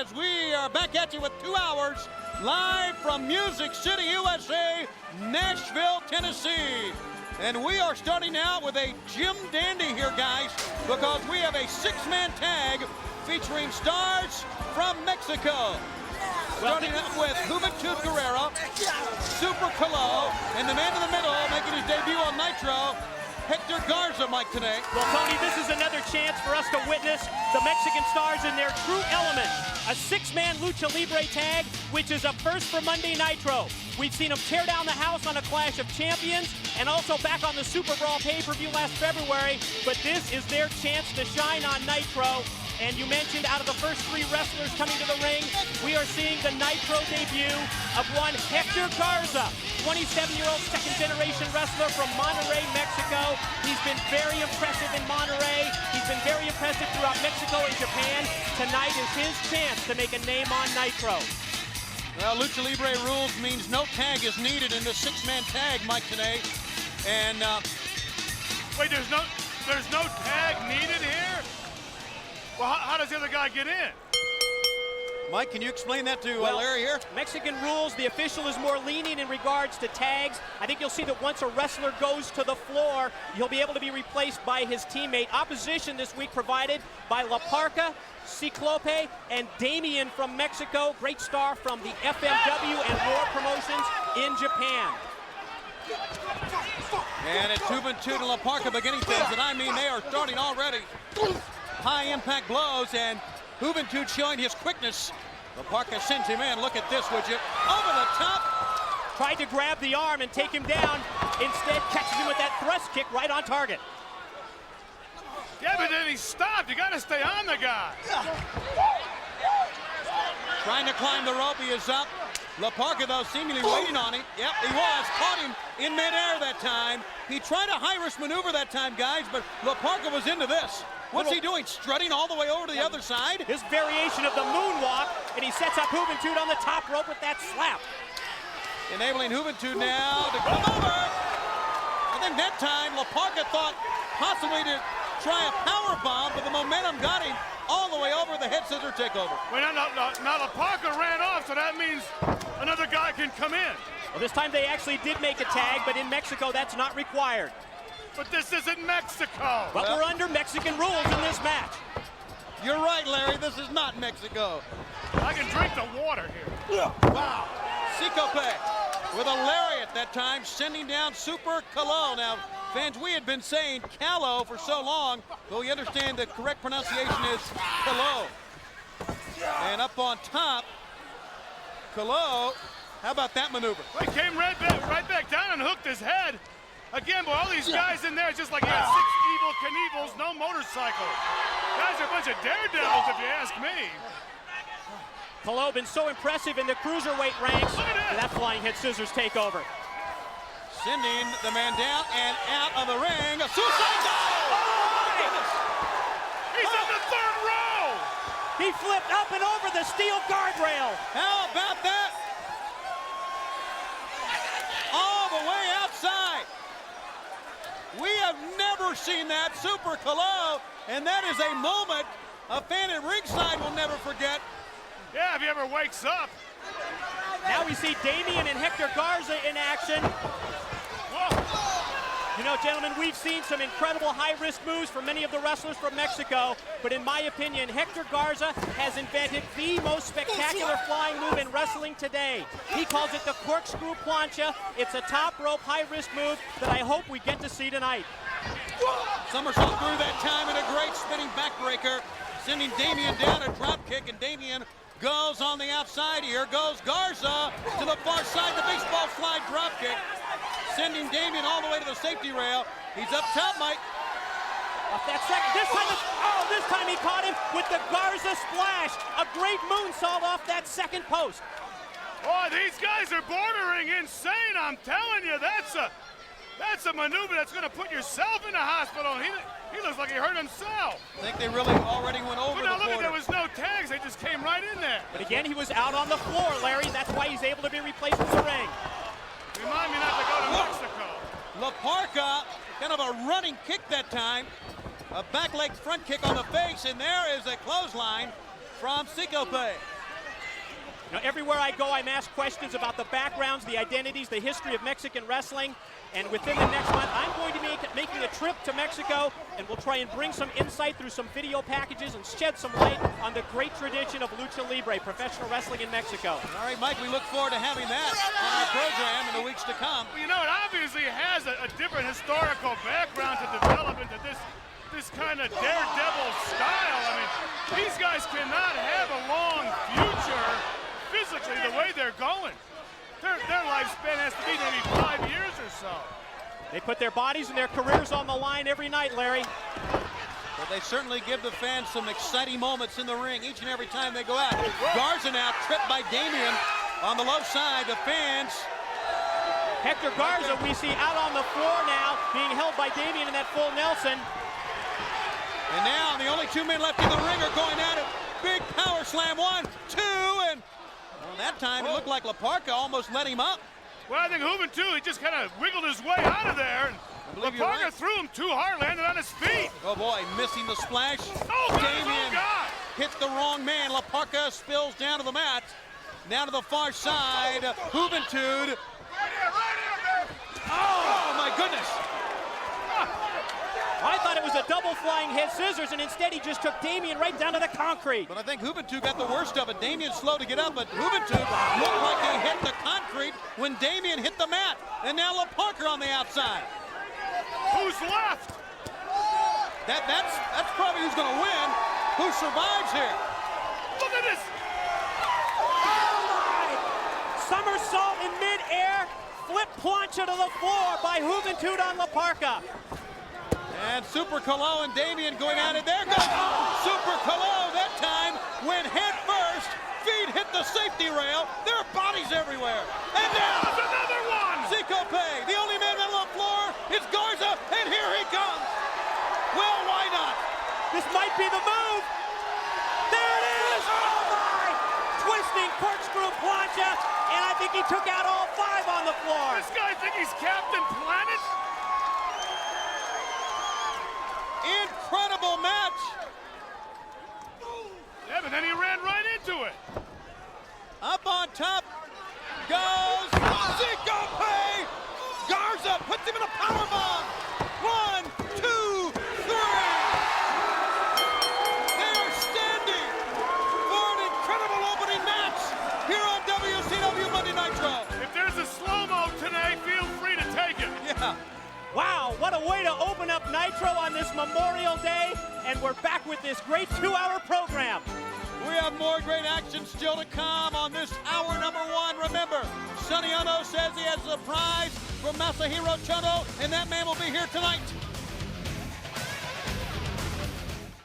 as we are back at you with 2 hours live from Music City, USA, Nashville, Tennessee. And we are starting out with a Jim Dandy here, guys, because we have a 6-man tag featuring stars from Mexico. Starting out with Juventud Guerrera, Super Calo, and the man in the middle making his debut on NITRO, Hector Garza, Mike, today. Well, Tony, this is another chance for us to witness the Mexican stars in their true element. A 6-man Lucha Libre tag, which is a first for Monday Nitro. We've seen them tear down the house on a Clash of Champions and also back on the Super Brawl pay-per-view last February, but this is their chance to shine on Nitro. And you mentioned out of the first 3 wrestlers coming to the ring, we are seeing the Nitro debut of one Hector Garza, 27-year-old second-generation wrestler from Monterrey, Mexico. He's been very impressive in Monterrey. He's been very impressive throughout Mexico and Japan. Tonight is his chance to make a name on Nitro. Well, Lucha Libre rules means no tag is needed in the 6-man tag, Mike, today. And wait, there's no tag needed here? Well, how does the other guy get in? Mike, can you explain that to Larry here? Mexican rules, the official is more lenient in regards to tags. I think you'll see that once a wrestler goes to the floor, he'll be able to be replaced by his teammate. Opposition this week provided by Parka, Ciclope, and Damien from Mexico. Great star from the FMW and War Promotions in Japan. And it's Juventud and Parka beginning things, and I mean they are starting already. High impact blows, and Juventud showing his quickness. Parka sends him in. Look at this, would you? Over the top. Tried to grab the arm and take him down. Instead, catches him with that thrust kick right on target. Yeah, but then he stopped. You got to stay on the guy. Trying to climb the rope. He is up. Parka, though, seemingly waiting on him. Yep, he was. Caught him in midair that time. He tried a high-risk maneuver that time, guys, but Parka was into this. What's he doing? Strutting all the way over to the other side? His variation of the moonwalk, and he sets up Juventud on the top rope with that slap. Enabling Juventud now to come over. I think that time Parka thought possibly to try a power bomb, but the momentum got him all the way over. The head scissor takeover. Wait, now Parka ran off, so that means another guy can come in. Well, this time they actually did make a tag, but in Mexico that's not required. But this isn't Mexico. But we're under Mexican rules in this match. You're right, Larry. This is not Mexico. I can drink the water here. Wow. Ciclope with a lariat that time, sending down Super Calo. Now, fans, we had been saying Calo for so long, but we understand the correct pronunciation is Calo. And up on top, Calo. How about that maneuver? He came right back down and hooked his head. Again, boy, all these guys in there, it's just like you had 6 evil Knievils, no motorcycle. Guys are a bunch of daredevils, if you ask me. Calo been so impressive in the Cruiserweight ranks. That flying head scissors takeover. Sending the man down and out of the ring. A suicide dive! Oh, he's in the 3rd row! He flipped up and over the steel guardrail. How about that? All the way outside. We have never seen that, Super Calo, and that is a moment a fan at ringside will never forget. Yeah, if he ever wakes up. Now we see Damien and Hector Garza in action. You know, gentlemen, we've seen some incredible high-risk moves from many of the wrestlers from Mexico, but in my opinion, Hector Garza has invented the most spectacular flying move in wrestling today. He calls it the corkscrew plancha. It's a top rope high-risk move that I hope we get to see tonight. Somersault through that time and a great spinning backbreaker, sending Damien down a drop kick, and Damien goes on the outside. Here goes Garza to the far side, the baseball slide drop kick, sending Damien all the way to the safety rail. He's up top, Mike. Off that second, this time he caught him with the Garza splash. A great moonsault off that second post. Oh, these guys are bordering insane, I'm telling you. That's a maneuver that's going to put yourself in the hospital. He looks like he hurt himself. I think they really already went over but now the look, border. there was no tags. They just came right in there. But again, he was out on the floor, Larry. That's why he's able to be replaced in the ring. Remind me not to go to Mexico. Parka, kind of a running kick that time. A back leg front kick on the face, and there is a clothesline from Ciclope. You know, everywhere I go, I'm asked questions about the backgrounds, the identities, the history of Mexican wrestling. And within the next month, I'm going to be making a trip to Mexico, and we'll try and bring some insight through some video packages and shed some light on the great tradition of lucha libre, professional wrestling in Mexico. All right, Mike, we look forward to having that on our program in the weeks to come. Well, you know, it obviously has a different historical background to develop into this kind of daredevil style. I mean, these guys cannot have a long future physically the way they're going. Their lifespan has to be maybe 5 years or so. They put their bodies and their careers on the line every night, Larry. But they certainly give the fans some exciting moments in the ring each and every time they go out. Garza now tripped by Damien on the low side. The fans. Hector Garza we see out on the floor now, being held by Damien in that full Nelson. And now the only 2 men left in the ring are going at it. Big power slam, 1, 2, and well, that time it looked like Parka almost let him up. Well, I think Juventud, he just kind of wiggled his way out of there. And Parka right. threw him too hard, landed on his feet. Oh boy, missing the splash. Oh, Damien God. hits the wrong man. Parka spills down to the mat. Down to the far side, Juventud. Oh my goodness. I thought it was a double flying head scissors, and instead he just took Damien right down to the concrete. But I think Juventud got the worst of it. Damien's slow to get up, but Juventud looked like he hit the concrete when Damien hit the mat. And now Parka on the outside. Who's left? That's probably who's going to win. Who survives here? Look at this. Somersault in midair, flip plancha to the floor by Juventud on Parka. And Super Calo and Damien going at it. There goes Super Calo. That time went head first. Feet hit the safety rail. There are bodies everywhere. And now there's another one. Ciclope. The only man on the floor is Garza. And here he comes. Well, why not? This might be the move. There it is. Oh my! Twisting corkscrew plancha. And I think he took out all 5 on the floor. This guy think he's Captain Planet? Incredible match. Yeah, but then he ran right into it. Up on top goes Ciclope. Garza puts him in a powerbomb. 1, 2, 3. They are standing for an incredible opening match here on WCW Monday Nitro. If there's a slow-mo today, feel free to take it. Yeah. Wow, what a way to open up Nitro on this Memorial Day, and we're back with this great 2-hour program. We have more great action still to come on this hour number 1. Remember, Sonny Ono says he has a prize from Masahiro Chono, and that man will be here tonight